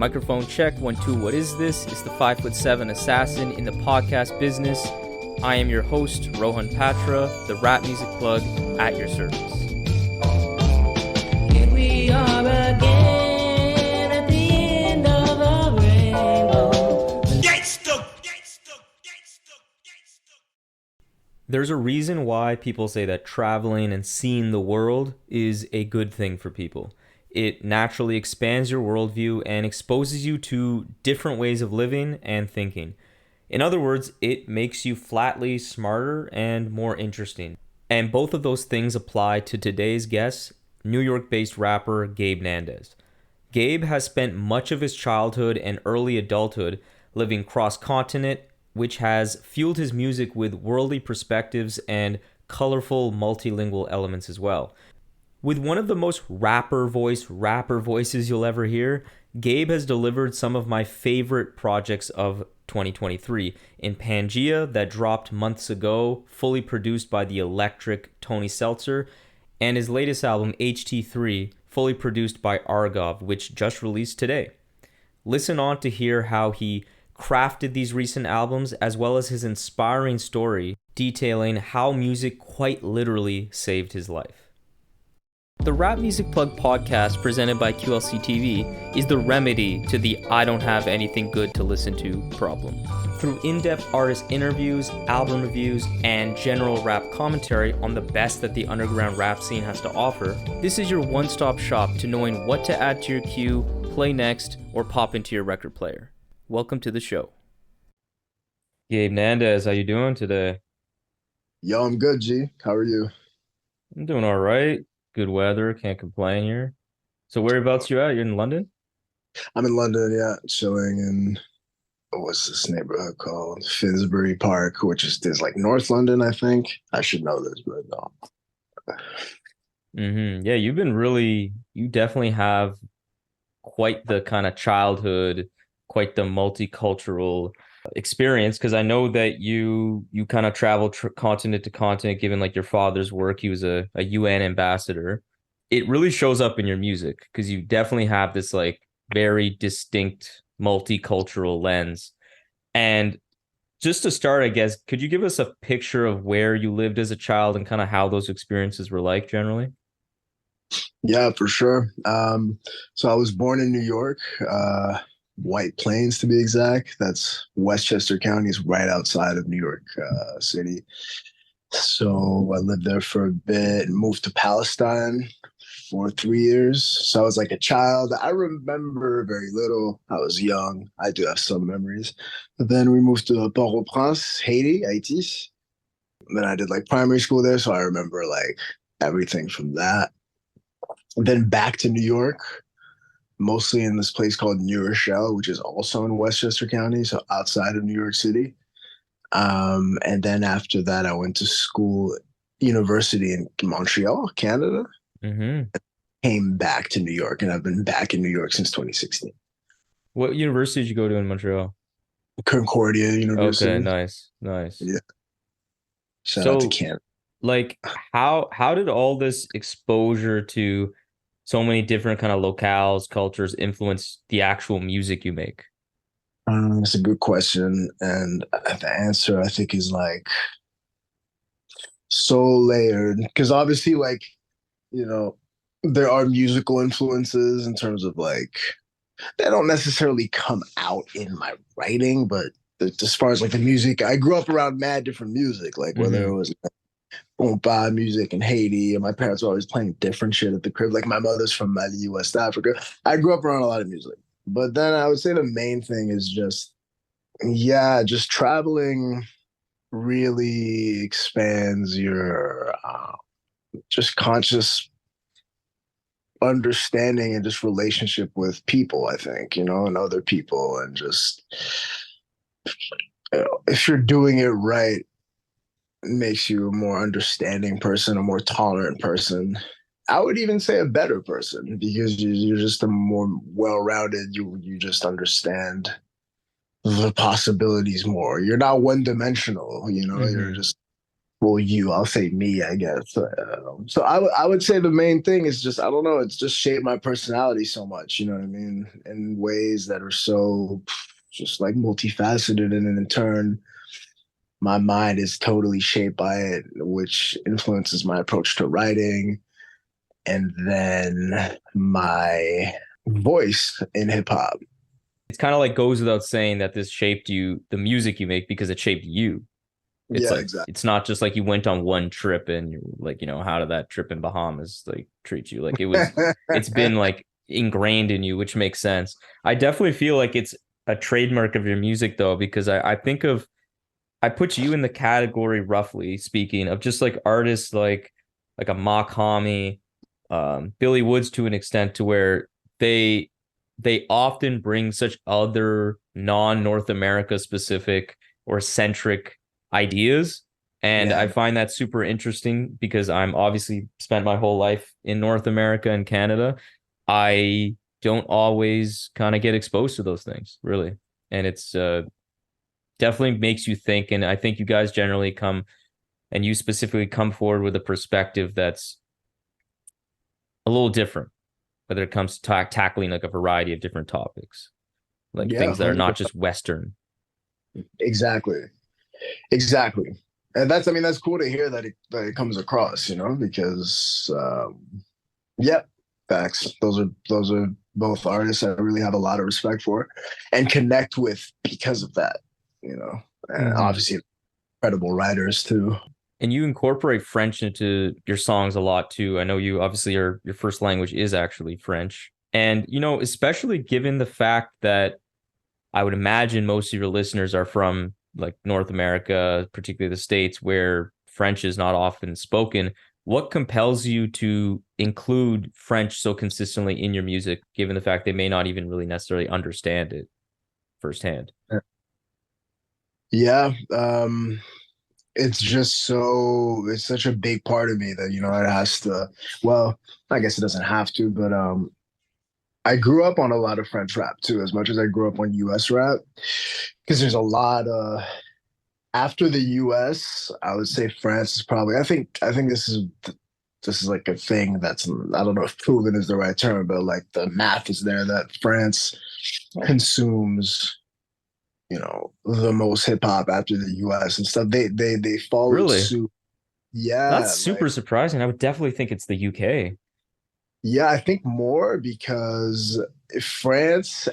Microphone check, 1, 2, what is this? It's the 5'7" assassin in the podcast business. I am your host, Rohan Patra, the rap music plug at your service. Here we are again at the end of a rainbow. There's a reason why people say that traveling and seeing the world is a good thing for people. It naturally expands your worldview and exposes you to different ways of living and thinking. In other words, it makes you flatly smarter and more interesting. And both of those things apply to today's guest, New York-based rapper Gabe Nandez. Gabe has spent much of his childhood and early adulthood living cross-continent, which has fueled his music with worldly perspectives and colorful multilingual elements as well. With one of the most rapper voices you'll ever hear, Gabe has delivered some of my favorite projects of 2023 in Pangea that dropped months ago, fully produced by the electric Tony Seltzer, and his latest album HT3, fully produced by Argov, which just released today. Listen on to hear how he crafted these recent albums, as well as his inspiring story detailing how music quite literally saved his life. The Rap Music Plug podcast presented by QLC TV is the remedy to the I don't have anything good to listen to problem. Through in-depth artist interviews, album reviews, and general rap commentary on the best that the underground rap scene has to offer, this is your one-stop shop to knowing what to add to your queue, play next, or pop into your record player. Welcome to the show. Gabe Nandez, how you doing today? Yo, I'm good, G. How are you? I'm doing all right. Good weather, can't complain here. So whereabouts you at? You're in London? I'm in London, yeah, chilling in, what's this neighborhood called? Finsbury Park, which is like North London, I think. I should know this, but no. Yeah, you definitely have quite the kind of childhood, quite the multicultural experience, because I know that you kind of travel continent to continent, given like your father's work. He was a UN ambassador. It really shows up in your music because you definitely have this like very distinct multicultural lens. And just to start, I guess, could you give us a picture of where you lived as a child and kind of how those experiences were like generally? Yeah, for sure. So I was born in New York, White Plains to be exact. That's Westchester County, is right outside of New York City. So I lived there for a bit, moved to Palestine for 3 years. So I was like a child. I remember very little. I was young. I do have some memories. But then we moved to Port-au-Prince, Haiti. Then I did like primary school there. So I remember like everything from that. And then back to New York, mostly in this place called New Rochelle, which is also in Westchester County, so outside of New York City. And then after that, I went to university in Montreal, Canada. Came back to New York, and I've been back in New York since 2016. What university did you go to in Montreal? Concordia University. Okay, nice. Yeah. Shout out to Canada. Like, how did all this exposure to so many different kind of locales, cultures influence the actual music you make? That's a good question. And the answer, I think, is like so layered. Because obviously, like, there are musical influences in terms of like, they don't necessarily come out in my writing, but as far as like the music, I grew up around mad different music, like whether it was Bomba music in Haiti, and my parents were always playing different shit at the crib. Like my mother's from Mali, West Africa. I grew up around a lot of music. But then I would say the main thing is just traveling really expands your just conscious understanding and just relationship with people, I think, and other people. And just, if you're doing it right, it makes you a more understanding person, a more tolerant person. I would even say a better person, because you're just a more well-rounded, you just understand the possibilities more. You're not one-dimensional, you're just well, I'll say me, I guess. So I would say the main thing is just, I don't know, it's just shaped my personality so much, you know what I mean? In ways that are so just like multifaceted. And then in turn, my mind is totally shaped by it, which influences my approach to writing and then my voice in hip hop. It's kind of like goes without saying that this shaped you, the music you make, because it shaped you. It's Yeah, like exactly. it's not just like you went on one trip and you're like, how did that trip in Bahamas like treat you? Like it's been like ingrained in you, which makes sense. I definitely feel like it's a trademark of your music though, because I think of I put you in the category, roughly speaking, of just like artists like a Mock Hami, Billy Woods to an extent, to where they they often bring such other non-North America specific or centric ideas. And I Yeah, find that super interesting because I'm obviously spent my whole life in North America and Canada. I don't always kind of get exposed to those things, really. And it's definitely makes you think. And I think you guys generally come and you specifically come forward with a perspective that's a little different, whether it comes to tackling like a variety of different topics, like yeah, things that are not 100%. just Western. Exactly. Exactly. And that's, I mean, that's cool to hear that it comes across, because yeah, facts. Those are both artists I really have a lot of respect for and connect with because of that, And Mm-hmm. obviously incredible writers too. And you incorporate French into your songs a lot too. I know you obviously your first language is actually French. And especially given the fact that I would imagine most of your listeners are from like North America, particularly the States, where French is not often spoken. What compels you to include French so consistently in your music, given the fact they may not even really necessarily understand it firsthand? Yeah, it's such a big part of me that it has to. Well, I guess it doesn't have to, but I grew up on a lot of French rap too, as much as I grew up on US rap, because there's a lot of after the US, I would say France is probably. I think this is like a thing that's, I don't know if proven is the right term, but like the math is there that France consumes, the most hip hop after the US and stuff. They followed Really? suit. That's Yeah, super like surprising. I would definitely think it's the UK. yeah, I think more because France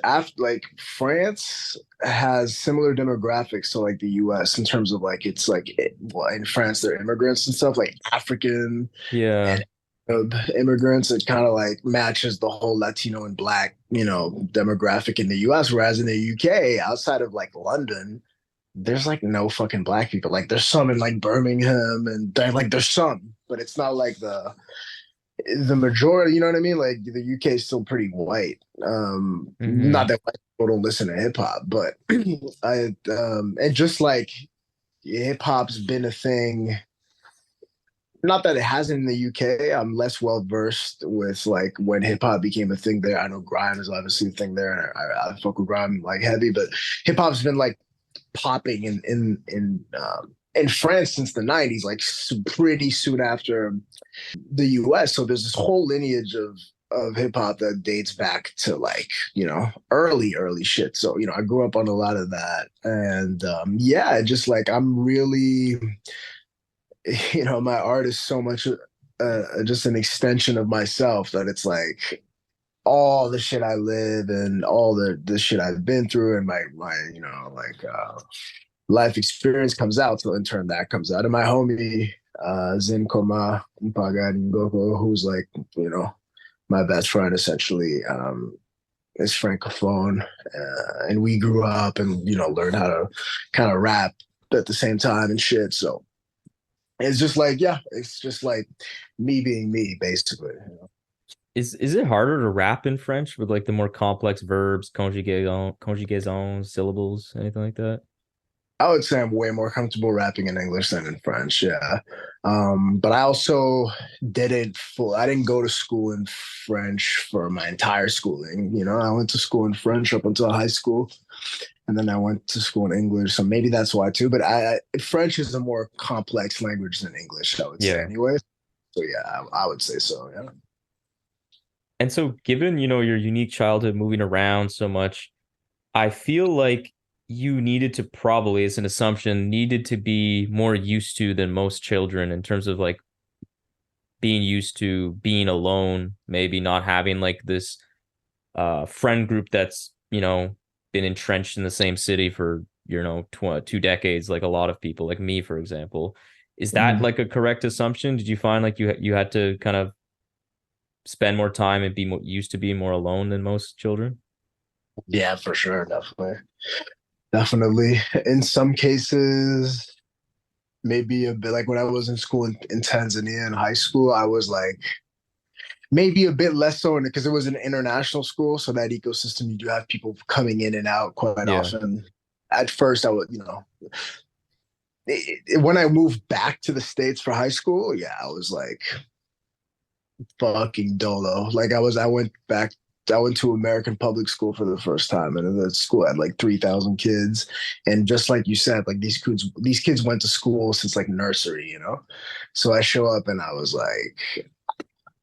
has similar demographics to like the US in terms of like it's like well, in France they're immigrants and stuff like African Yeah. and Arab immigrants. It kind of like matches the whole Latino and Black demographic in the US, whereas in the UK, outside of like London, there's like no fucking Black people. Like there's some in like Birmingham and there's some, but it's not like the majority, you know what I mean? Like the UK is still pretty white. Not Mm-hmm. that white people don't listen to hip hop, but and just like hip hop's been a thing. Not that it hasn't in the UK. I'm less well versed with like when hip hop became a thing there. I know grime is obviously a thing there, and I fuck with grime like heavy. But hip hop's been like popping in France since the '90s, like pretty soon after the US. So there's this whole lineage of hip hop that dates back to like, early shit. So, I grew up on a lot of that. And yeah, just like I'm really, my art is so much just an extension of myself that it's like all the shit I live and all the shit I've been through and my like life experience comes out. So in turn, that comes out. And my homie, Zin Koma Mpagani Ngoko, who's like, my best friend essentially, is Francophone. And we grew up and, learned how to kind of rap at the same time and shit. So it's just like, yeah, it's just like me being me, basically. Is it harder to rap in French with like the more complex verbs, conjugaisons, syllables, anything like that? I would say I'm way more comfortable rapping in English than in French. Yeah. But I also I didn't go to school in French for my entire schooling. I went to school in French up until high school. and then I went to school in English, so maybe that's why too. But French is a more complex language than English, I would say, Yeah. anyway. So yeah, I would say so. Yeah. And so given, your unique childhood moving around so much, I feel like you needed to probably, as an assumption, needed to be more used to than most children in terms of like being used to being alone, maybe not having like this friend group that's, been entrenched in the same city for, 2 decades, like a lot of people, like me, for example. Is that Mhm. like a correct assumption? Did you find like you had to kind of spend more time and be more used to being more alone than most children? Yeah, for sure, definitely, definitely. In some cases, maybe a bit like when I was in school in Tanzania in high school, I was like maybe a bit less so because it was an international school, so that ecosystem you do have people coming in and out quite Yeah. often. At first, I would, when I moved back to the States for high school, yeah, I was like fucking dolo. Like I went back. I went to American public school for the first time, and the school had like 3,000 kids. And just like you said, like these kids went to school since like nursery. So I show up and I was like,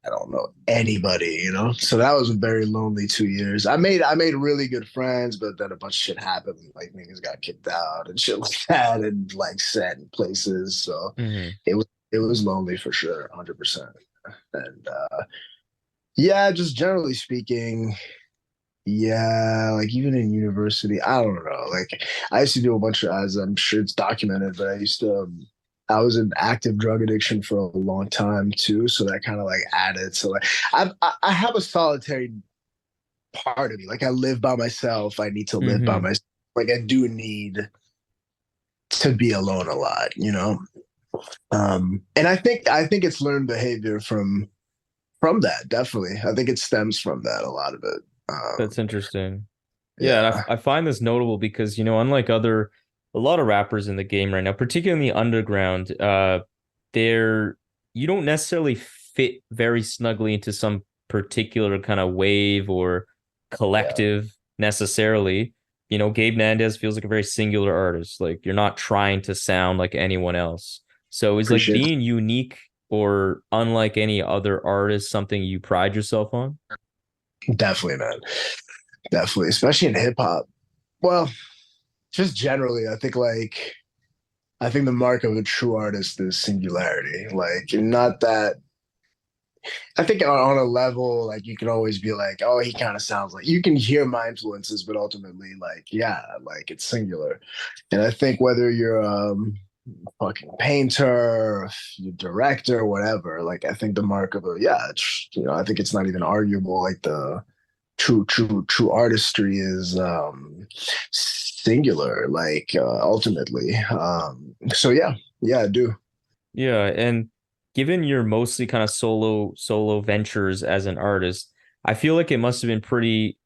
I don't know anybody. So that was a very lonely 2 years. I made really good friends, but then a bunch of shit happened. Like niggas got kicked out and shit like that, and like set in places. So Hmm. it was lonely for sure, 100%. And yeah, just generally speaking, yeah, like even in university, I don't know. Like I used to do a bunch of, as I'm sure it's documented, but I was in active drug addiction for a long time too. So that kind of like added. So like I have a solitary part of me. Like I live by myself. I need to live by Hmm. myself. Like I do need to be alone a lot. And I think it's learned behavior from that, definitely. I think it stems from that, a lot of it. That's interesting. Yeah, and Yeah. I find this notable because, unlike a lot of rappers in the game right now, particularly in the underground, they're you don't necessarily fit very snugly into some particular kind of wave or Yeah. collective necessarily. Gabe Nandez feels like a very singular artist. Like you're not trying to sound like anyone else. So is like Appreciate being unique or unlike any other artist something you pride yourself on? it. Definitely, man. Definitely, especially in hip hop. Well, just generally, I think the mark of a true artist is singularity. Like, not that I think on a level, like you can always be like, oh, he kind of sounds like you can hear my influences, but ultimately, like, yeah, like it's singular. And I think whether you're fucking painter, you director, whatever, like I think the mark of a yeah, I think it's not even arguable. Like the true artistry is singular, like ultimately. So yeah, I do. Yeah, and given your mostly kind of solo ventures as an artist, I feel like it must have been pretty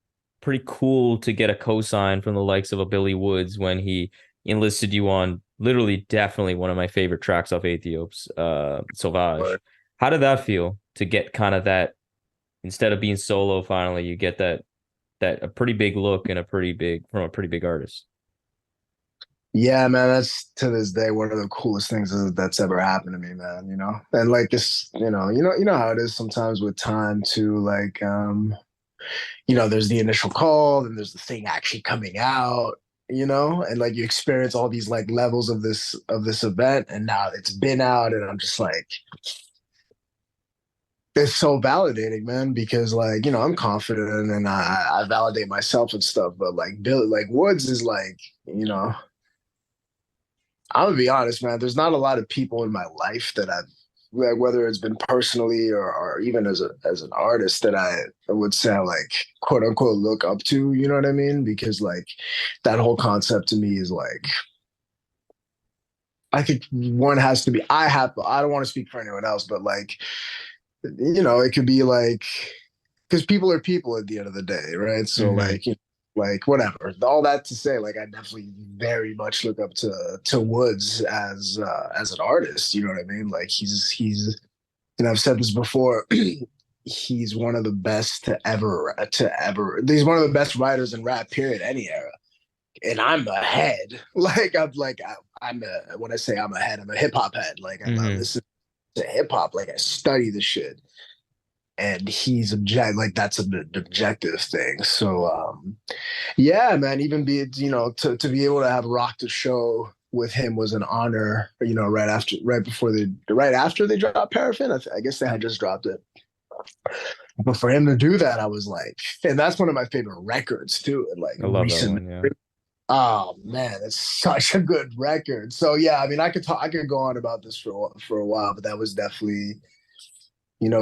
cool to get a cosign from the likes of a Billy Woods when he enlisted you on literally definitely one of my favorite tracks off Aethiopes, Sauvage. But How did that feel to get kind of that instead of being solo finally you get that a pretty big look and a pretty big artist? yeah, man, that's to this day one of the coolest things that's ever happened to me, man. And like this, you know how it is sometimes with time too. Like, there's the initial call, then there's the thing actually coming out. And like you experience all these like levels of this event, and now it's been out, and I'm just like, it's so validating, man, because like, I'm confident and I validate myself and stuff, but like Billy, like Woods is like, I'm gonna be honest, man. There's not a lot of people in my life that I've, like, whether it's been personally or even as an artist, that I would say I like quote unquote look up to. You know what I mean? Because like that whole concept to me is like, I think one has to be. I don't want to speak for anyone else, but like, it could be like, because people are people at the end of the day, right? So Hmm. like, like whatever. All that to say, like I definitely very much look up to Woods as an artist. You know what I mean? Like he's I've said this before. He's one of the best to ever. He's one of the best writers in rap. Period. Any era. and I'm ahead. Like when I say I'm ahead, I'm a hip hop head. Like I Mm-hmm. listen to hip hop. Like I study the shit. And he's like that's an objective thing. So yeah, man, even be it, to be able to have rocked the show with him was an honor, right after they dropped Paraffin. I guess they had just dropped it. But for him to do that, I was like, and that's one of my favorite records too. And like I love that recent, one. Yeah. oh man, it's such a good record. So yeah, I mean, I could go on about this for a while, but that was definitely,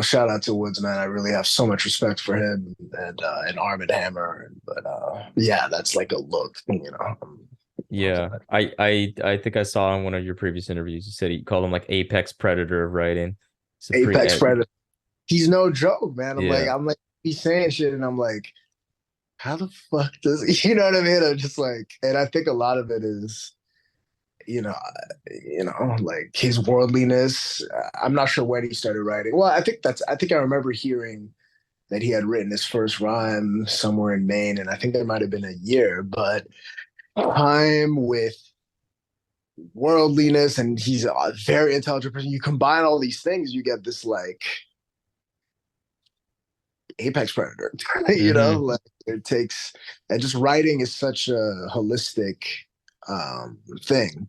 shout out to Woods, man. I really have so much respect for him and Arm and Hammer. But yeah, that's like a look, Yeah. I think I saw in one of your previous interviews, you said you called him like apex predator of writing. It's a pretty, Apex Predator. He's no joke, man. yeah. I'm like, he's saying shit, and I'm like, how the fuck does you know what I mean? I'm just like, and I think a lot of it is, you know, like his worldliness. I'm not sure when he started writing. Well, I think I remember hearing that he had written his first rhyme somewhere in Maine, and I think there might have been a year, but time with worldliness, and he's a very intelligent person. You combine all these things, you get this like apex predator. Mm-hmm. Like it takes, and just writing is such a holistic thing,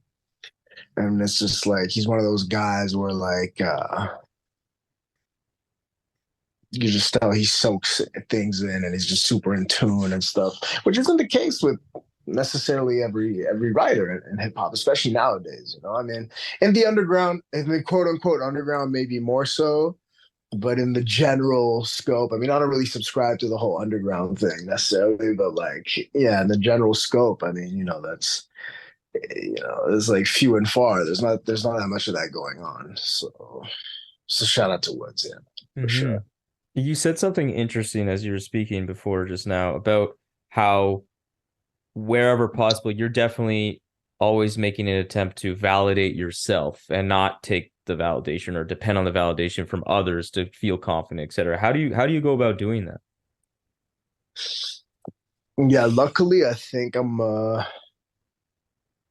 and it's just like he's one of those guys where like you just tell he soaks things in and he's just super in tune and stuff, which isn't the case with necessarily every writer in hip hop, especially nowadays. I mean, in the underground, in the quote unquote underground, maybe more so, but in the general scope, I mean, I don't really subscribe to the whole underground thing necessarily, but like, yeah, in the general scope, I mean, that's, it's like few and far. There's not that much of that going on. So shout out to Woods, yeah, for Mm-hmm. sure. You said something interesting as you were speaking before just now about how wherever possible, you're definitely always making an attempt to validate yourself and not take the validation or depend on the validation from others to feel confident, etc. How do you go about doing that? Yeah, luckily, I think I'm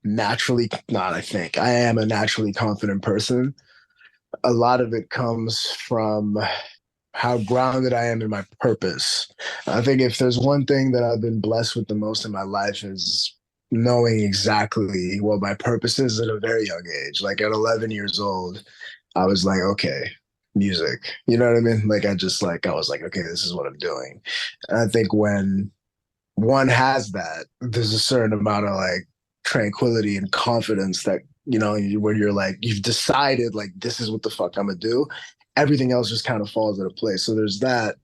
naturally not. I think I am a naturally confident person. A lot of it comes from how grounded I am in my purpose. I think if there's one thing that I've been blessed with the most in my life is knowing exactly what my purpose is at a very young age. Like at 11 years old, I was like, okay, music. You know what I mean? Like I was like, okay, this is what I'm doing. And I think when one has that, there's a certain amount of like tranquility and confidence that, when you're like, you've decided like, this is what the fuck I'm gonna do, everything else just kind of falls into place. So there's that.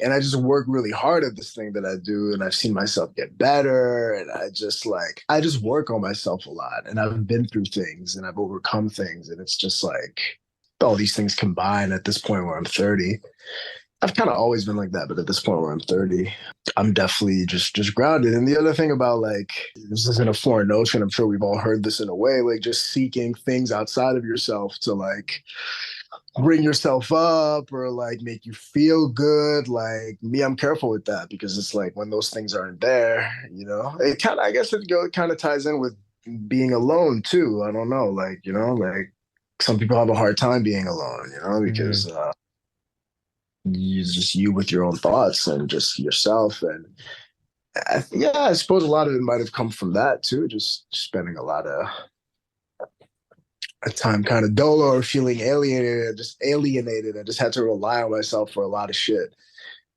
And I just work really hard at this thing that I do. And I've seen myself get better. And I just work on myself a lot. And I've been through things and I've overcome things. And it's just like all these things combined at this point where I'm 30. I've kind of always been like that, but at this point where I'm 30, I'm definitely just grounded. And the other thing about like this isn't a foreign notion, I'm sure we've all heard this in a way, like just seeking things outside of yourself to like bring yourself up or like make you feel good. Like me, I'm careful with that because it's like when those things aren't there, it kind of, I guess it kind of ties in with being alone too. I don't know, like, like some people have a hard time being alone, Mm-hmm. because you just you with your own thoughts and just yourself. And yeah, I suppose a lot of it might have come from that too, just spending a lot of time kind of dolo or feeling alienated. I just had to rely on myself for a lot of shit.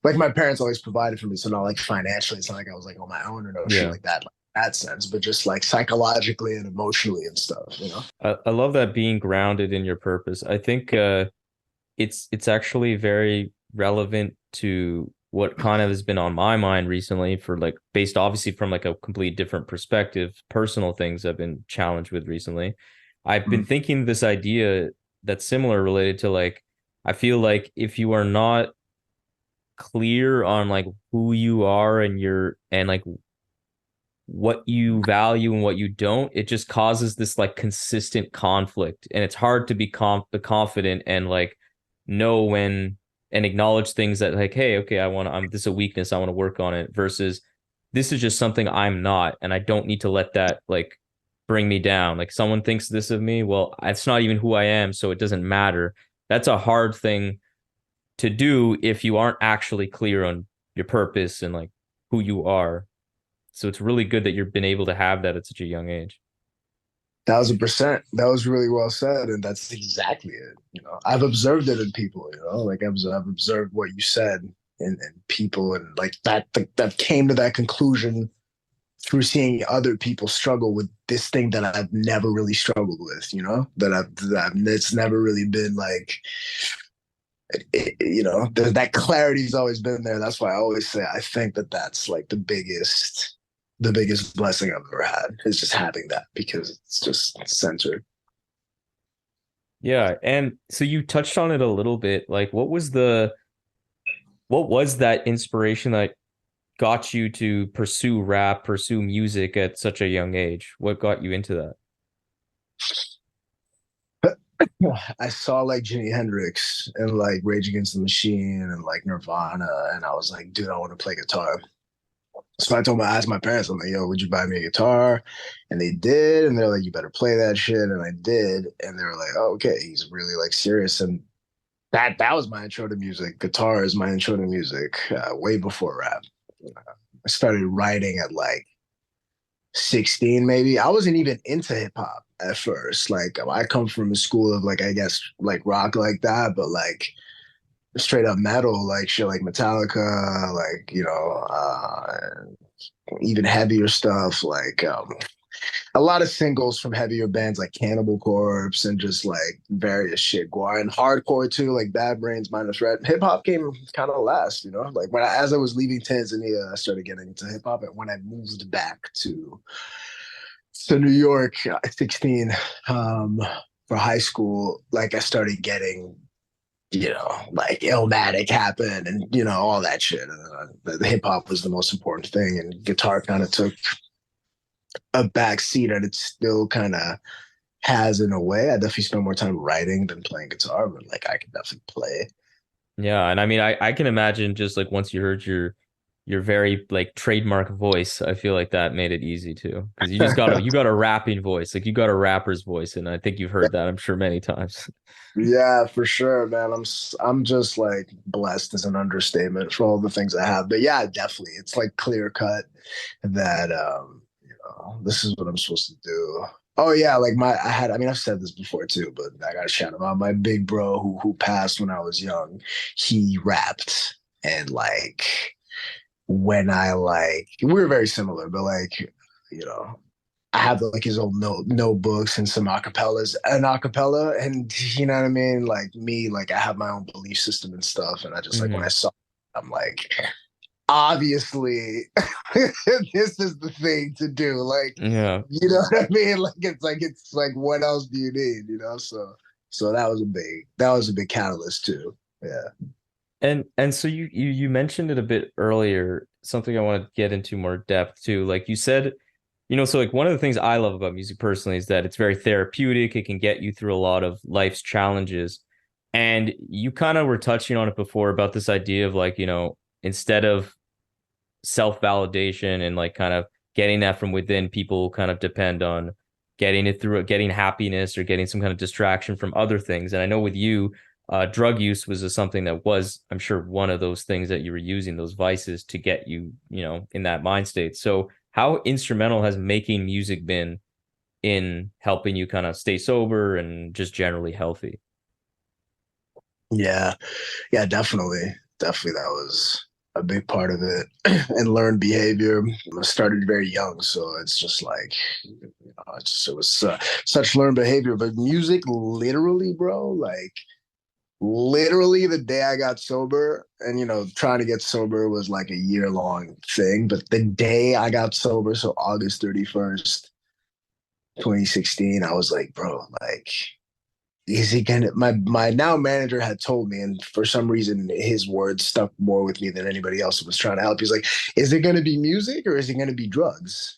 Like my parents always provided for me, so not like financially. It's not like I was like on my own or no shit Yeah. like that sense, but just like psychologically and emotionally and stuff. I love that being grounded in your purpose. I think it's actually very relevant to what kind of has been on my mind recently for like based obviously from like a complete different perspective, personal things I've been challenged with recently. I've been thinking this idea that's similar related to like I feel like if you are not clear on like who you are and your and like what you value and what you don't, it just causes this like consistent conflict. And it's hard to be confident and like know when and acknowledge things that like, hey, okay, I'm this is a weakness, I want to work on it versus this is just something I'm not, and I don't need to let that like bring me down. Like someone thinks this of me, well, it's not even who I am, so it doesn't matter. That's a hard thing to do if you aren't actually clear on your purpose and like who you are. So it's really good that you've been able to have that at such a young age. 1,000%. That was really well said, and that's exactly it. I've observed it in people. Like I've observed what you said in people, and like that came to that conclusion through seeing other people struggle with this thing that I've never really struggled with. It's never really been like, that clarity's always been there. That's why I always say I think that that's like the biggest blessing I've ever had is just having that, because it's just centered. Yeah, and so you touched on it a little bit. Like what was that inspiration that got you to pursue rap, pursue music at such a young age? What got you into that? I saw like Jimi Hendrix and like Rage Against the Machine and like Nirvana, and I was like, dude, I want to play guitar. So I asked my parents, I'm like, yo, would you buy me a guitar? And they did. And they're like, you better play that shit. And I did. And they were like, oh, okay, he's really like serious. And that was my intro to music. Guitar is my intro to music, way before rap. I started writing at like 16, maybe. I wasn't even into hip hop at first. Like I come from a school of like, I guess like rock like that, but like straight up metal, like shit like Metallica, like, even heavier stuff, like a lot of singles from heavier bands like Cannibal Corpse and just like various shit. And hardcore too, like Bad Brains, Minus Red. Hip hop came kind of last, like as I was leaving Tanzania, I started getting into hip hop. And when I moved back to New York at 16, for high school, like I started getting, like Illmatic happened and, all that shit. And the hip hop was the most important thing. And guitar kind of took a back seat, and it still kind of has in a way. I definitely spend more time writing than playing guitar, but like I can definitely play. Yeah, and I mean I can imagine just like once you heard your very like trademark voice, I feel like that made it easy too. Because you got a rapping voice, like you got a rapper's voice, and I think you've heard that, I'm sure, many times. Yeah, for sure, man. I'm just like blessed is an understatement for all the things I have. But yeah, definitely. It's like clear cut that this is what I'm supposed to do. Oh yeah, like I've said this before too, but I gotta shout him out. My big bro who passed when I was young, he rapped. And like when I like we were very similar, but like, you know, I have like his old notebooks and some acapella, and you know what I mean. Like me, like I have my own belief system and stuff, and I just like when I Hmm. saw, I'm like, obviously, this is the thing to do. Like, Yeah. you know what I mean? Like what else do you need? So that was a big catalyst too. Yeah. And so you mentioned it a bit earlier, something I want to get into more depth too. Like you said, so like one of the things I love about music personally is that it's very therapeutic. It can get you through a lot of life's challenges. And you kind of were touching on it before about this idea of like, instead of self-validation and like kind of getting that from within, people kind of depend on getting it through getting happiness or getting some kind of distraction from other things. And I know with you, drug use was something that was, I'm sure, one of those things that you were using, those vices to get you, in that mind state. So how instrumental has making music been in helping you kind of stay sober and just generally healthy? Yeah. Yeah, definitely. Definitely that was a big part of it. And learned behavior. I started very young, so it's just like, it was such learned behavior. But music, literally, bro, like literally the day I got sober, and trying to get sober was like a year long thing. But the day I got sober, so August 31st, 2016, I was like, bro, like, is he gonna my now manager had told me, and for some reason his words stuck more with me than anybody else who was trying to help. He's like, is it gonna be music or is it gonna be drugs?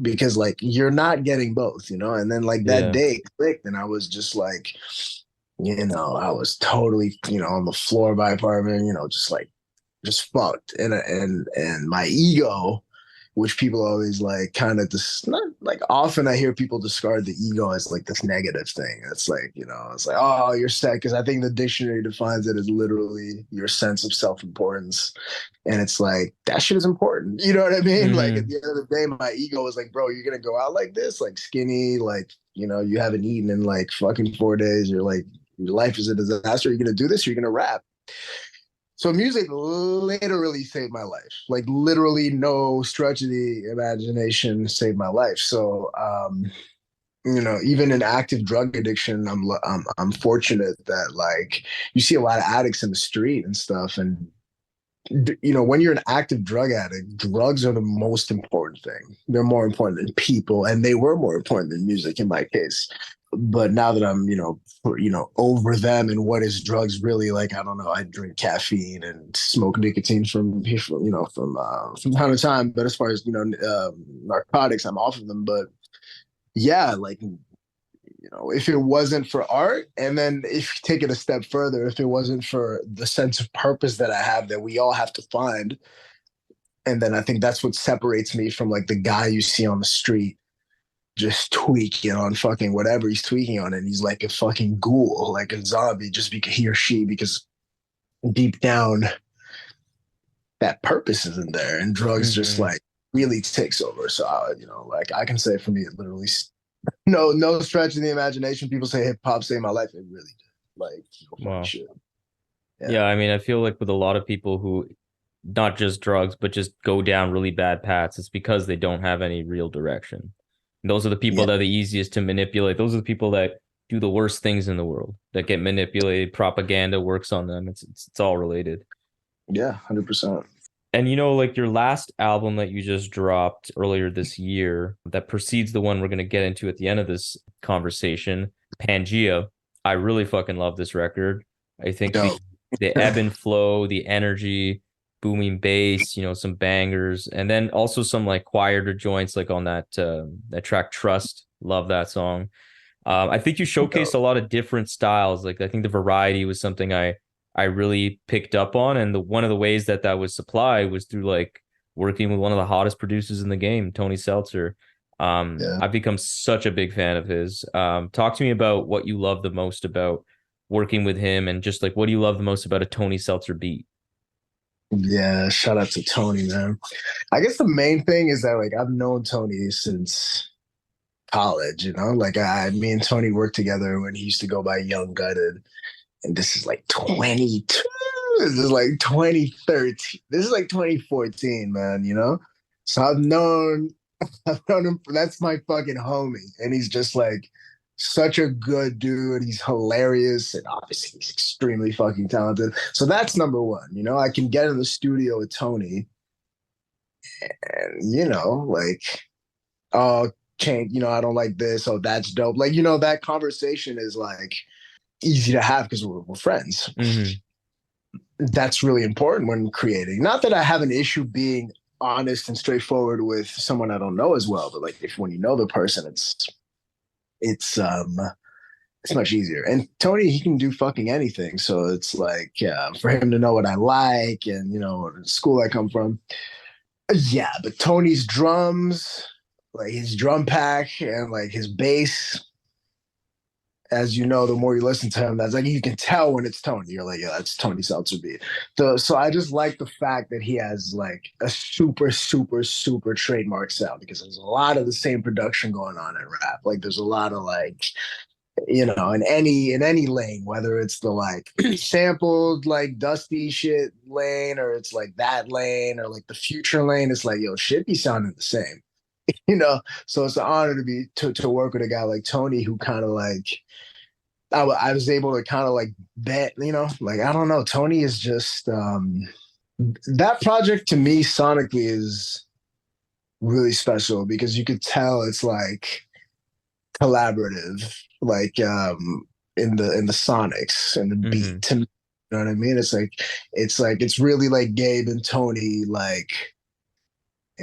Because like you're not getting both, and then like that Yeah. day clicked, and I was just like, I was totally, on the floor of my apartment, just like just fucked. And my ego which people always like kind of not like often I hear people discard the ego as like this negative thing. It's like, it's like, oh, you're sad, because I think the dictionary defines it as literally your sense of self-importance. And it's like, that shit is important. You know what I mean? Like at Mm-hmm. the end of the day, my ego was like, bro, you're gonna go out like this, like skinny, like, you haven't eaten in like fucking 4 days. You're like, your life is a disaster. You're gonna do this, you're gonna rap. So music literally saved my life. Like literally no stretch of the imagination saved my life. So even in active drug addiction, I'm fortunate that like you see a lot of addicts in the street and stuff. And when you're an active drug addict, drugs are the most important thing. They're more important than people, and they were more important than music in my case. But now that I'm, over them and what is drugs really like, I don't know. I drink caffeine and smoke nicotine from time to time. But as far as narcotics, I'm off of them. But yeah, like if it wasn't for art, and then if you take it a step further, if it wasn't for the sense of purpose that I have, that we all have to find, and then I think that's what separates me from like the guy you see on the street just tweaking on fucking whatever he's tweaking on, and he's like a fucking ghoul, like a zombie, just because he or she, because deep down that purpose isn't there, and drugs just Mm-hmm. like really takes over. So like I can say for me, it literally no stretch of the imagination. People say hip hop saved my life. It really did. Like, no funny Wow. shit. Yeah. Yeah, I mean, I feel like with a lot of people who not just drugs, but just go down really bad paths, it's because they don't have any real direction. Those are the people Yeah. that are the easiest to manipulate. Those are the people that do the worst things in the world, that get manipulated. Propaganda works on them. It's all related. Yeah. 100%. And like your last album that you just dropped earlier this year, that precedes the one we're going to get into at the end of this conversation, Pangea. I really fucking love this record. I think the Yo. the ebb and flow, the energy, booming bass, some bangers, and then also some like quieter joints, like on that track Trust. Love that song. I think you showcased Yo. a lot of different styles. Like I think the variety was something I really picked up on, and the one of the ways that was supplied was through like working with one of the hottest producers in the game, Tony Seltzer. Yeah. I've become such a big fan of his. Talk to me about what you love the most about working with him, and just like what do you love the most about a Tony Seltzer beat? Yeah. Shout out to Tony, man. I guess the main thing is that like I've known Tony since college, like me and Tony worked together when he used to go by Young Gutted. And this is like 22. This is like 2013. This is like 2014, man. So I've known him. That's my fucking homie. And he's just like such a good dude. He's hilarious. And obviously he's extremely fucking talented. So that's number one. I can get in the studio with Tony and, like, oh, change, I don't like this. Oh, that's dope. Like, that conversation is like easy to have because we're friends. Mm-hmm. That's really important when creating. Not that I have an issue being honest and straightforward with someone I don't know as well, but like when you know the person, it's much easier. And Tony, he can do fucking anything. So it's like, yeah, for him to know what I like and what school I come from. Yeah, but Tony's drums, like his drum pack and like his bass, as you know, the more you listen to him, that's like you can tell when it's Tony. You're like, yeah, that's Tony Seltzer beat. So I just like the fact that he has like a super, super, super trademark sound, because there's a lot of the same production going on in rap. Like there's a lot of like, in any lane, whether it's the like sampled like dusty shit lane, or it's like that lane, or like the future lane, it's like, yo, shit be sounding the same. So it's an honor to work with a guy like Tony, who kind of like I was able to kind of like bet, like I don't know, Tony is just that project to me sonically is really special, because you could tell it's like collaborative, like in the sonics and the Mm-hmm. beat to me, you know what I mean? It's really like Gabe and Tony, like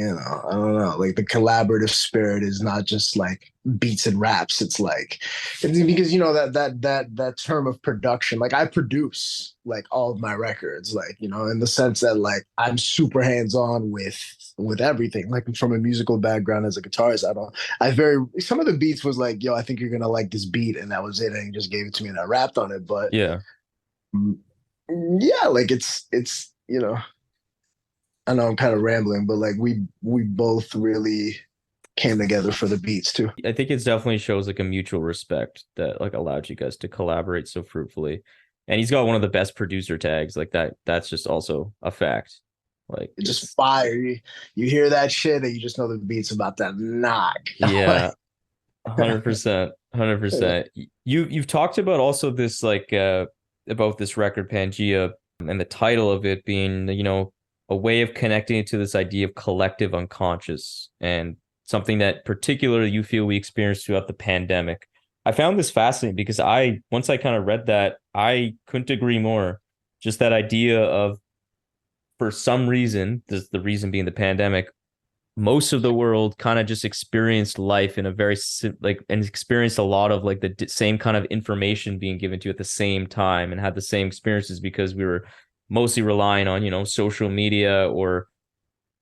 I don't know, like the collaborative spirit is not just like beats and raps. It's because that term of production, like I produce like all of my records, like, in the sense that like I'm super hands-on with everything, like from a musical background as a guitarist. I very some of the beats was like, yo, I think you're gonna like this beat, and that was it, and he just gave it to me and I rapped on it. But Yeah. mm, yeah, like it's I know I'm kind of rambling, but like we both really came together for the beats too. I think it definitely shows like a mutual respect that like allowed you guys to collaborate so fruitfully. And he's got one of the best producer tags. Like that's just also a fact. Like It's just it's fire. You hear that shit and you just know the beat's about to knock. yeah, 100%. 100%. You've talked about also this like about this record Pangea and the title of it being, a way of connecting to this idea of collective unconscious and something that particularly you feel we experienced throughout the pandemic. I found this fascinating because once I kind of read that, I couldn't agree more. Just that idea of, for some reason, the reason being the pandemic, most of the world kind of just experienced life in a very like, and experienced a lot of like the same kind of information being given to you at the same time and had the same experiences because we were mostly relying on, social media or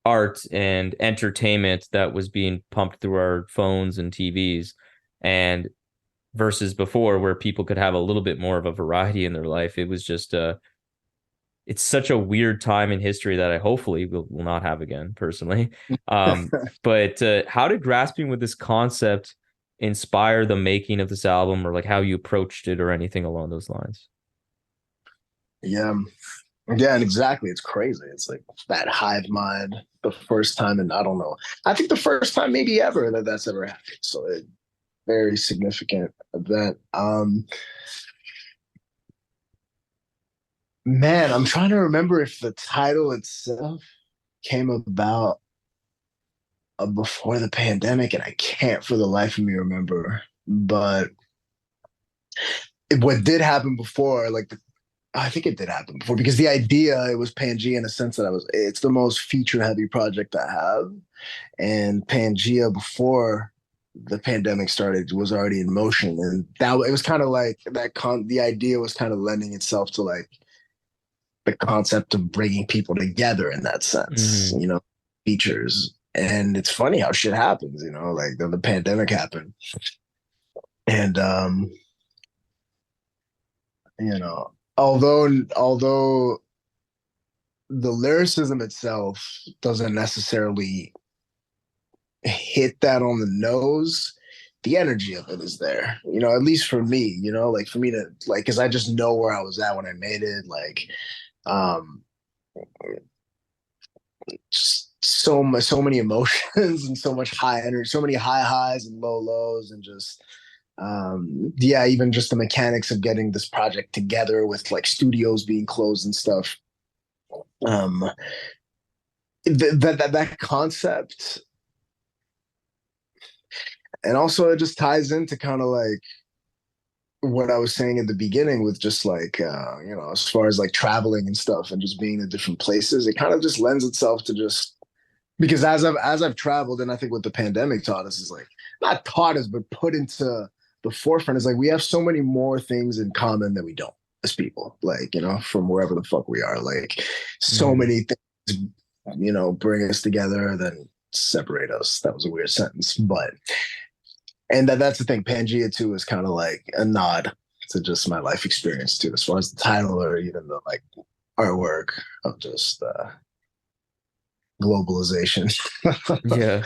art and entertainment that was being pumped through our phones and TVs, and versus before where people could have a little bit more of a variety in their life. It was just it's such a weird time in history that I hopefully will not have again personally. But how did grasping with this concept inspire the making of this album, or like how you approached it or anything along those lines? Yeah. Yeah, and exactly. It's crazy. It's like that hive mind, the first time, and I don't know. I think the first time maybe ever that's ever happened. So it very significant event. Man, I'm trying to remember if the title itself came about before the pandemic, and I can't for the life of me remember. But what did happen before, like I think it did happen before, because the idea, it was Pangea in a sense that it's the most feature heavy project I have. And Pangea before the pandemic started was already in motion. And that it was kind of like the idea was kind of lending itself to like the concept of bringing people together in that sense, Mm-hmm. features. And it's funny how shit happens, like the pandemic happened. And although the lyricism itself doesn't necessarily hit that on the nose, the energy of it is there, at least for me, like for me to like, because I just know where I was at when I made it, like um just so many emotions and so much high energy, so many high highs and low lows, and just yeah, even just the mechanics of getting this project together with like studios being closed and stuff. um that concept, and also it just ties into kind of like what I was saying at the beginning with just like as far as like traveling and stuff and just being in different places, it kind of just lends itself to just because as I've traveled, and I think what the pandemic taught us is like not taught us but put into the forefront is like we have so many more things in common than we don't as people, like from wherever the fuck we are, like so Mm-hmm. many things bring us together than separate us. That was a weird sentence, but and that's the thing. Pangea too is kind of like a nod to just my life experience too, as far as the title or even the like artwork of just globalization. Yeah. Yeah.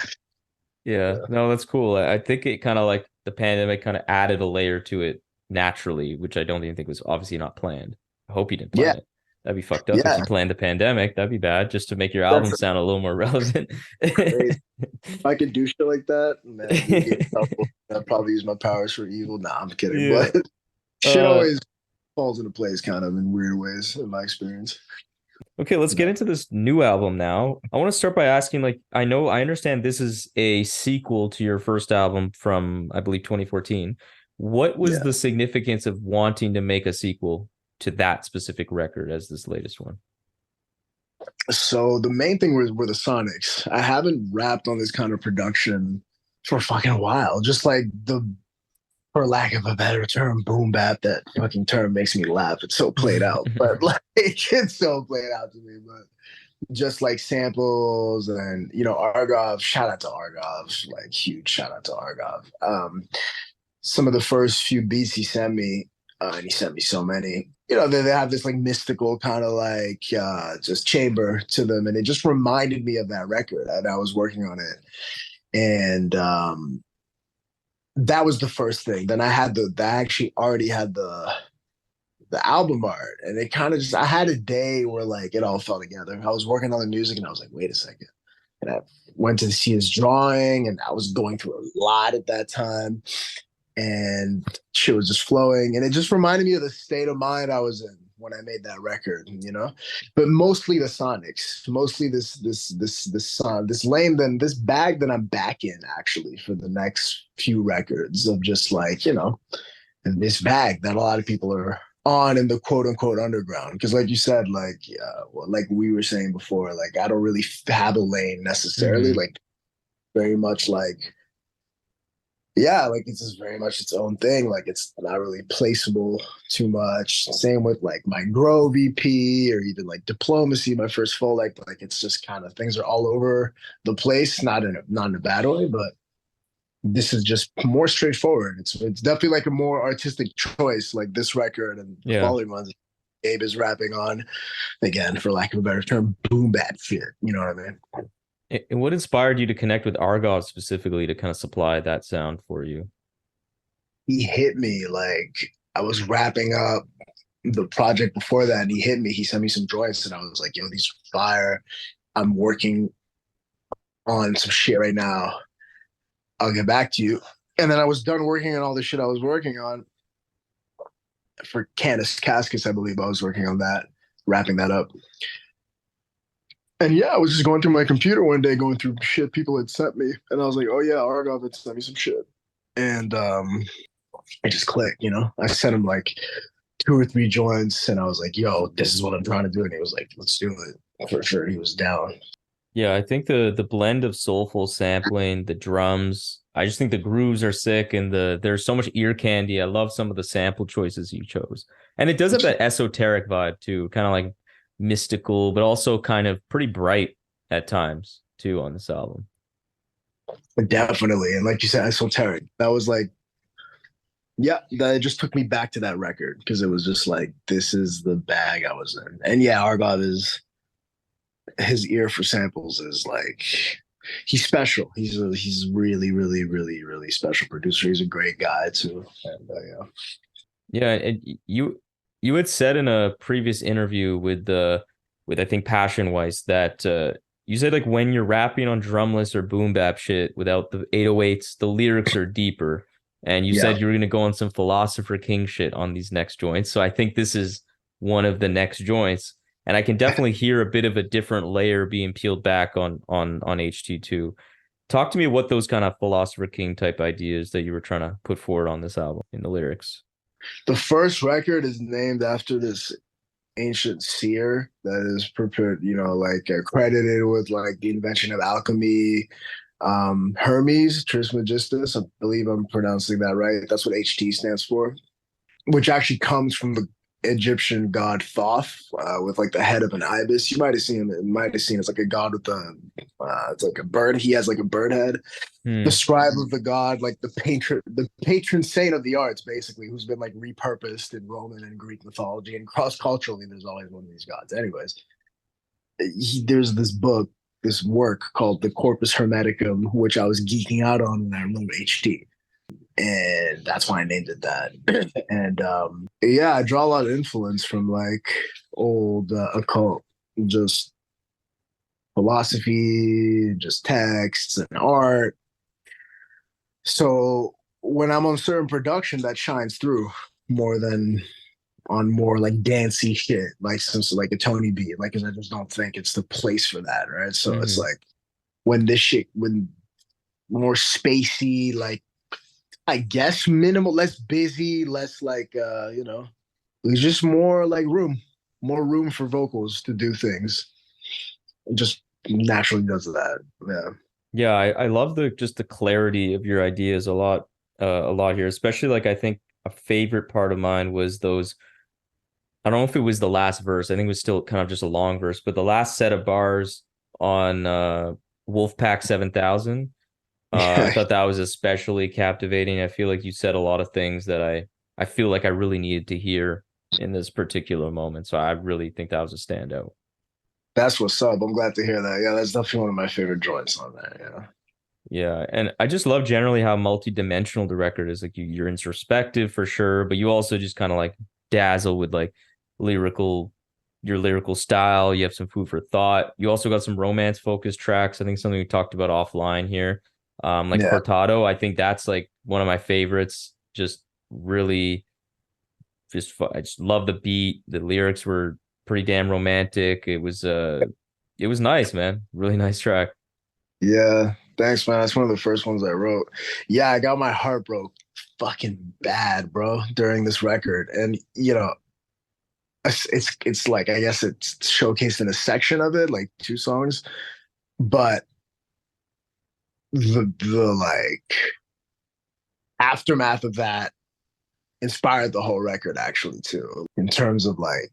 Yeah. No, that's cool. I think it kind of like the pandemic kind of added a layer to it naturally, which I don't even think was obviously not planned. I hope you didn't Yeah, plan it. That'd be fucked up if yeah, you planned the pandemic. That'd be bad just to make your album that's sound a little more relevant. crazy. If I could do shit like that, man, we'd get in trouble. I'd probably use my powers for evil. Nah, I'm kidding. Yeah. But shit Uh, always falls into place kind of in weird ways in my experience. okay, let's get into this new album now. I want to start by asking, like, I understand this is a sequel to your first album from, I believe, 2014. What was Yeah. the significance of wanting to make a sequel to that specific record as this latest one? So the main thing were the Sonics. I haven't rapped on this kind of production for a fucking while. Just like the, for lack of a better term, boom bap. That fucking term makes me laugh. It's so played out, but like it's so played out to me. But just like samples and argov. Shout out to argov. Like huge shout out to argov. Some of the first few beats he sent me, and he sent me so many. They have this like mystical kind of like just chamber to them, and it just reminded me of that record. And I was working on it, and that was the first thing. Then I actually already had the album art, and it kind of just, I had a day where like it all fell together. I was working on the music, and I was like, wait a second. And I went to see his drawing, and I was going through a lot at that time, and shit was just flowing, and it just reminded me of the state of mind I was in when I made that record. But mostly the Sonics, mostly this lane, then this bag that I'm back in actually for the next few records of just like, and this bag that a lot of people are on in the quote unquote underground. Because like you said, like well, like we were saying before, like I don't really have a lane necessarily, Hmm. like very much like, yeah, like it's just very much its own thing. Like it's not really placeable too much. Same with like my Grow VP or even like Diplomacy, my first full like it's just kind of things are all over the place, not in a bad way, but this is just more straightforward. It's definitely like a more artistic choice, like this record and the Yeah. following ones. Gabe is rapping on, again, for lack of a better term, boom bap shit. You know what I mean? And what inspired you to connect with Argov specifically to kind of supply that sound for you? He hit me like I was wrapping up the project before that, and he hit me. He sent me some joints, and I was like, "Yo, these are fire. I'm working on some shit right now. I'll get back to you." And then I was done working on all the shit I was working on for Candace Caskets, I believe. I was working on that, wrapping that up. And yeah, I was just going through my computer one day, going through shit people had sent me, and I was like, "Oh yeah, Argov had sent me some shit," and it just clicked. I sent him like two or three joints, and I was like, "Yo, this is what I'm trying to do," and he was like, "Let's do it." For sure, he was down. Yeah, I think the blend of soulful sampling, the drums, I just think the grooves are sick and there's so much ear candy. I love some of the sample choices you chose. And it does have that esoteric vibe too, kind of like mystical, but also kind of pretty bright at times too on this album. Definitely, and like you said, esoteric. That was like, yeah, that just took me back to that record because it was just like, this is the bag I was in. And yeah, Argov is, his ear for samples is like, he's special. He's really, really, really, really special producer. He's a great guy too. And yeah. Yeah, and you had said in a previous interview with I think Passion Weiss that you said like when you're rapping on drumless or boom bap shit without the 808s, the lyrics are deeper. And you Yeah. said you were gonna go on some Philosopher King shit on these next joints. So I think this is one of the next joints. And I can definitely hear a bit of a different layer being peeled back on HT2. Talk to me what those kind of Philosopher King type ideas that you were trying to put forward on this album in the lyrics. The first record is named after this ancient seer that is prepared, like credited with like the invention of alchemy. Hermes Trismegistus, I believe I'm pronouncing that right. That's what HT stands for, which actually comes from the Egyptian god Thoth, with like the head of an ibis. You might have seen it. Might have seen it's like a god with it's like a bird. He has like a bird head. The Hmm. scribe of the god, like the patron saint of the arts, basically, who's been like repurposed in Roman and Greek mythology and cross culturally. There's always one of these gods. Anyways, there's this book, this work called the Corpus Hermeticum, which I was geeking out on when I wrote HT, and that's why I named it that. And yeah, I draw a lot of influence from like old occult, just philosophy, just texts and art. So when I'm on certain production, that shines through more than on more like dancey shit, like some like a Tony beat, like, because I just don't think it's the place for that, right? So it's Hmm. like when more spacey, like I guess minimal, less busy, less like there's just more like more room for vocals to do things. It just naturally does that. Yeah. Yeah, I love the just the clarity of your ideas a lot here, especially like I think a favorite part of mine was those. I don't know if it was the last verse. I think it was still kind of just a long verse, but the last set of bars on Wolfpack 7000. I Yeah. thought that was especially captivating. I feel like you said a lot of things that I feel like I really needed to hear in this particular moment. So I really think that was a standout. That's what's up. I'm glad to hear that. Yeah, that's definitely one of my favorite joints on there. Yeah. Yeah, and I just love generally how multi-dimensional the record is. Like you're introspective for sure, but you also just kind of like dazzle with like lyrical, your lyrical style. You have some food for thought. You also got some romance focused tracks. I think something we talked about offline here, like Yeah. Cortado. I think that's like one of my favorites. Just really, I just love the beat. The lyrics were pretty damn romantic. It was nice, man. Really nice track. Yeah. Thanks, man. That's one of the first ones I wrote. Yeah, I got my heart broke fucking bad, bro, during this record. And it's like I guess it's showcased in a section of it, like two songs. But the like aftermath of that inspired the whole record actually too, in terms of like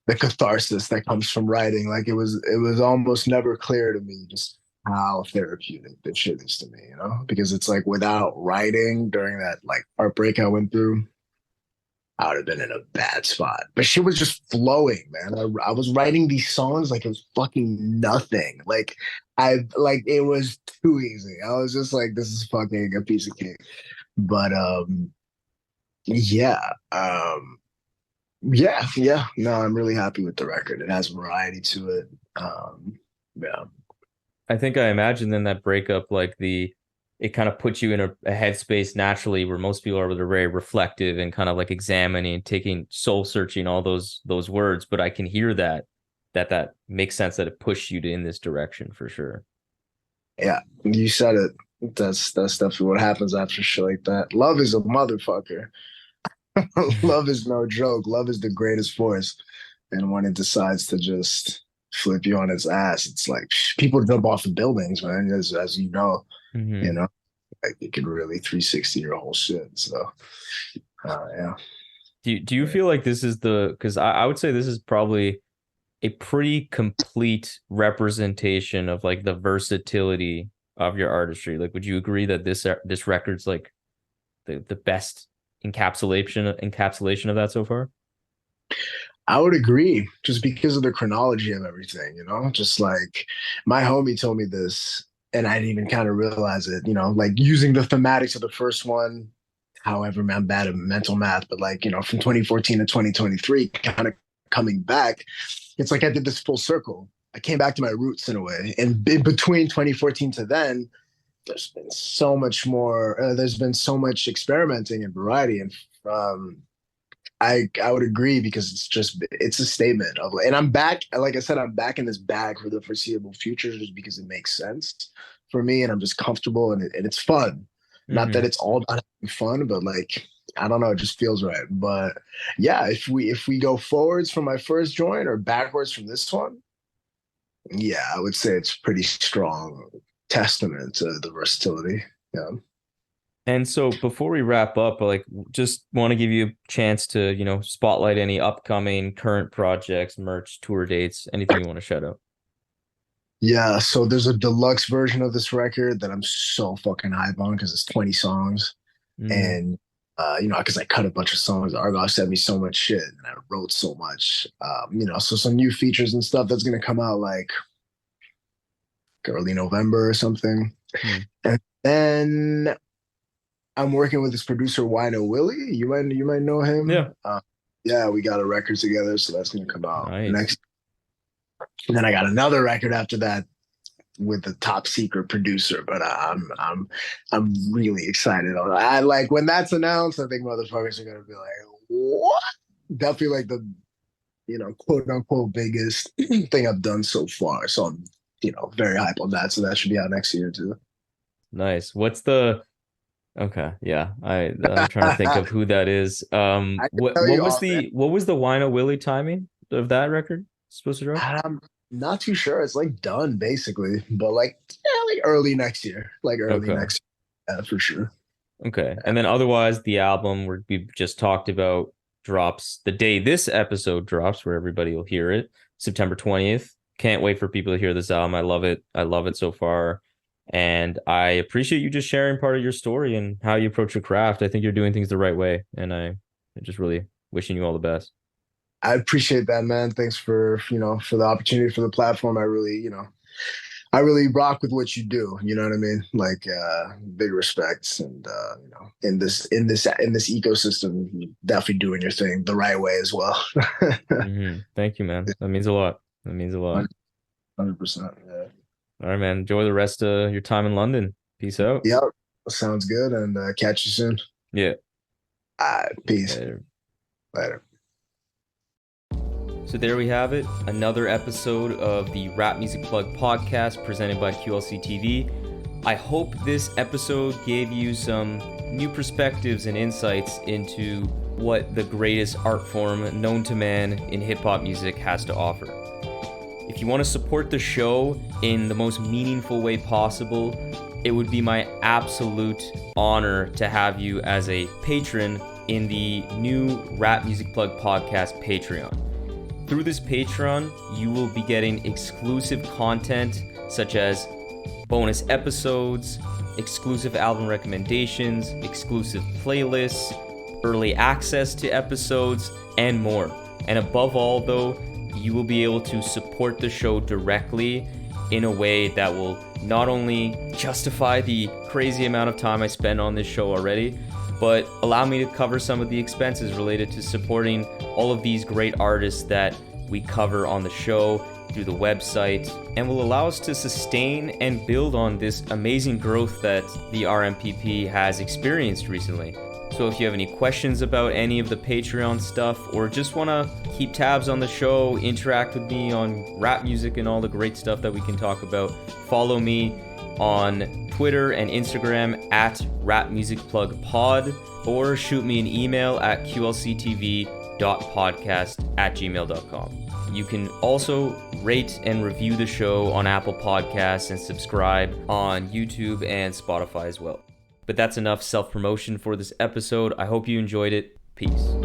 the catharsis that comes from writing. Like it was almost never clear to me just how therapeutic this shit is to me, because it's like without writing during that like heartbreak I went through, I would have been in a bad spot. But she was just flowing, man. I was writing these songs like it was fucking nothing. Like it was too easy. I was just like, this is fucking a piece of cake. But yeah. Yeah. No, I'm really happy with the record. It has variety to it. Yeah. I think I imagine then that breakup, like it kind of puts you in a headspace naturally where most people are very reflective and kind of like examining, taking soul searching all those words. But I can hear that makes sense that it pushed you to in this direction for sure. Yeah. You said it. That's definitely what happens after shit like that. Love is a motherfucker. Love is no joke. Love is the greatest force. And when it decides to just flip you on its ass, it's like people jump off of buildings, man, as you Hmm. know, like it could really 360 your whole shit. So, yeah. Do you feel like this is because I would say this is probably a pretty complete representation of like the versatility of your artistry. Like, would you agree that this record's like the best encapsulation of that so far? I would agree just because of the chronology of everything, just like my homie told me this and I didn't even kind of realize it, like using the thematics of the first one, however, I'm bad at mental math, but like, from 2014 to 2023, kind of coming back, it's like I did this full circle. I came back to my roots in a way. And in between 2014 to then, there's been so much experimenting and variety. And I would agree because it's a statement of, and I'm back. Like I said, I'm back in this bag for the foreseeable future just because it makes sense for me, and I'm just comfortable and it's fun. Not that Hmm. it's all about having fun, but like I don't know, it just feels right. But yeah, if we go forwards from my first joint or backwards from this one, yeah, I would say it's pretty strong testament to the versatility. Yeah. And so before we wrap up, like just want to give you a chance to, spotlight any upcoming current projects, merch, tour dates, anything you want to shout out. Yeah, so there's a deluxe version of this record that I'm so fucking hype on because it's 20 songs. Mm, And because I cut a bunch of songs. Argov sent me so much shit and I wrote so much. So some new features and stuff that's gonna come out like early November or something. mm. And then I'm working with this producer Wino Willie. You might know him. Yeah. Yeah, we got a record together, so that's gonna come out Nice. next. And then I got another record after that with a top secret producer, but I'm really excited. I like when that's announced. I think motherfuckers are gonna be like, "What?" Definitely like the quote unquote biggest thing I've done so far. So I'm very hype on that. So that should be out next year too. Nice. Okay, yeah. I'm trying to think I of who that is. can tell you all, man. What was the Wino Willie timing of that record supposed to drop? Not too sure. It's like done basically, but like yeah, like early next year, like early Okay. next year, yeah, for sure. Okay. And then otherwise, the album we just talked about drops the day this episode drops, where everybody will hear it, September 20th. Can't wait for people to hear this album. I love it. I love it so far. And I appreciate you just sharing part of your story and how you approach your craft. I think you're doing things the right way. And I just really wishing you all the best. I appreciate that, man. Thanks for for the opportunity for the platform. I really I really rock with what you do. You know what I mean? Like big respects, and in this ecosystem, you're definitely doing your thing the right way as well. Thank you, man. That means a lot. That means a lot. 100%. Yeah. All right, man. Enjoy the rest of your time in London. Peace out. Yep. Sounds good. And catch you soon. Yeah. All right. Peace. Later. Later. So there we have it, another episode of the Rap Music Plug podcast presented by QLC TV. I hope this episode gave you some new perspectives and insights into what the greatest art form known to man in hip-hop music has to offer. If you want to support the show in the most meaningful way possible, it would be my absolute honor to have you as a patron in the new Rap Music Plug podcast Patreon. Through this Patreon, you will be getting exclusive content such as bonus episodes, exclusive album recommendations, exclusive playlists, early access to episodes, and more. And above all, though, you will be able to support the show directly in a way that will not only justify the crazy amount of time I spend on this show already, but allow me to cover some of the expenses related to supporting all of these great artists that we cover on the show through the website, and will allow us to sustain and build on this amazing growth that the RMPP has experienced recently. So if you have any questions about any of the Patreon stuff, or just want to keep tabs on the show, interact with me on rap music and all the great stuff that we can talk about, follow me on Twitter and Instagram at rapmusicplugpod, or shoot me an email at qlctv.podcast@gmail.com. You can also rate and review the show on Apple Podcasts and subscribe on YouTube and Spotify as well. But that's enough self-promotion for this episode. I hope you enjoyed it. Peace.